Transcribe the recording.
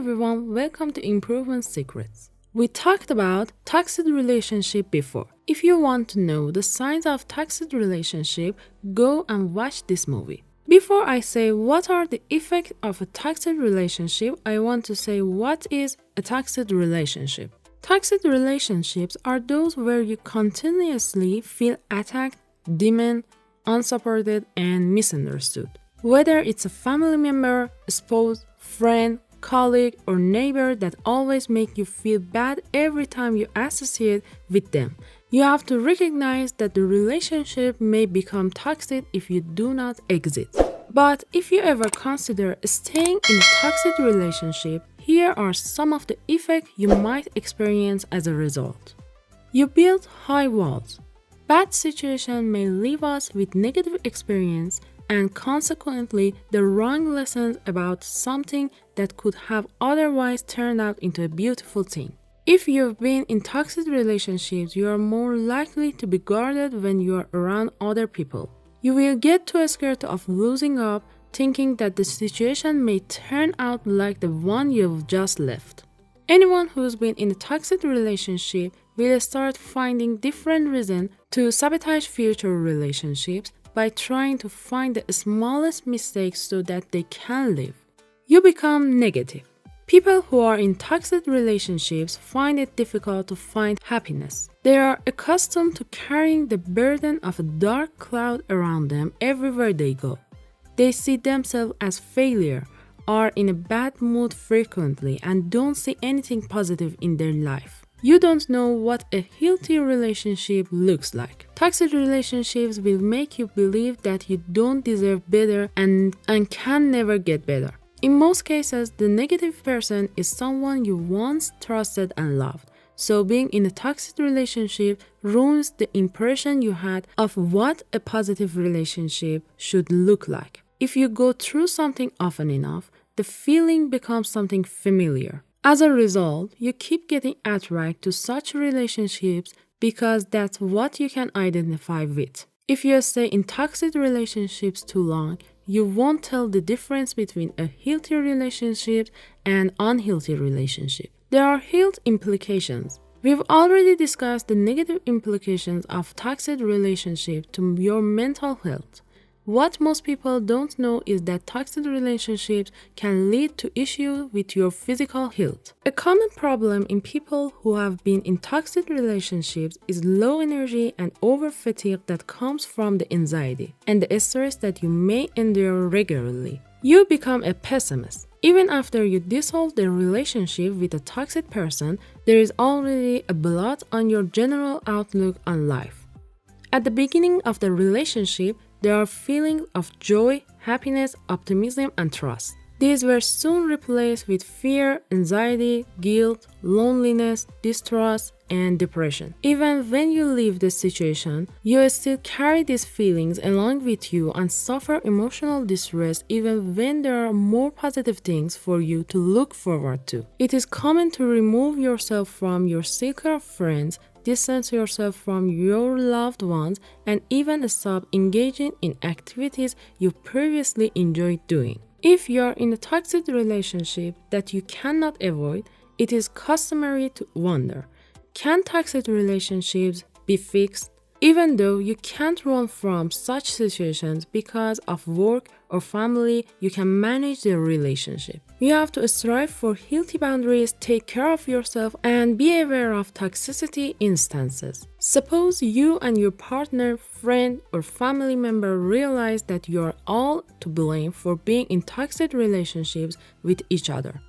everyone, welcome to Improvement Secrets. We talked about toxic relationship before. If you want to know the signs of toxic relationship, go and watch this movie. Before I say what are the effects of a toxic relationship, I want to say what is a toxic relationship. Toxic relationships are those where you continuously feel attacked, demeaned, unsupported, and misunderstood. Whether it's a family member, a spouse, friend, colleague, or neighbor that always make you feel bad every time you associate with them. You have to recognize that the relationship may become toxic if you do not exit. But if you ever consider staying in a toxic relationship, here are some of the effects you might experience as a result. You build high walls. Bad situation may leave us with negative experience and consequently the wrong lessons about something that could have otherwise turned out into a beautiful thing. If you've been in toxic relationships, you are more likely to be guarded when you are around other people. You will get too scared of losing up, thinking that the situation may turn out like the one you've just left. Anyone who's been in a toxic relationship will start finding different reasons to sabotage future relationships by trying to find the smallest mistakes so that they can live. You become negative. People who are in toxic relationships find it difficult to find happiness. They are accustomed to carrying the burden of a dark cloud around them everywhere they go. They see themselves as failure, are in a bad mood frequently, and don't see anything positive in their life. You don't know what a healthy relationship looks like. Toxic relationships will make you believe that you don't deserve better and can never get better. In most cases, the negative person is someone you once trusted and loved. So being in a toxic relationship ruins the impression you had of what a positive relationship should look like. If you go through something often enough, the feeling becomes something familiar. As a result, you keep getting attracted to such relationships because that's what you can identify with. If you stay in toxic relationships too long, you won't tell the difference between a healthy relationship and unhealthy relationship. There are health implications. We've already discussed the negative implications of toxic relationship to your mental health. What most people don't know is that toxic relationships can lead to issues with your physical health. A common problem in people who have been in toxic relationships is low energy and over fatigue that comes from the anxiety and the stress that you may endure regularly. You become a pessimist. Even after you dissolve the relationship with a toxic person, there is already a blot on your general outlook on life. At the beginning of the relationship, there are feelings of joy, happiness, optimism, and trust. These were soon replaced with fear, anxiety, guilt, loneliness, distrust, and depression. Even when you leave the situation, you still carry these feelings along with you and suffer emotional distress even when there are more positive things for you to look forward to. It is common to remove yourself from your circle of friends, distance yourself from your loved ones, and even stop engaging in activities you previously enjoyed doing. If you are in a toxic relationship that you cannot avoid, it is customary to wonder, can toxic relationships be fixed? Even though you can't run from such situations because of work or family, you can manage the relationship. You have to strive for healthy boundaries, take care of yourself, and be aware of toxicity instances. Suppose you and your partner, friend, or family member realize that you are all to blame for being in toxic relationships with each other.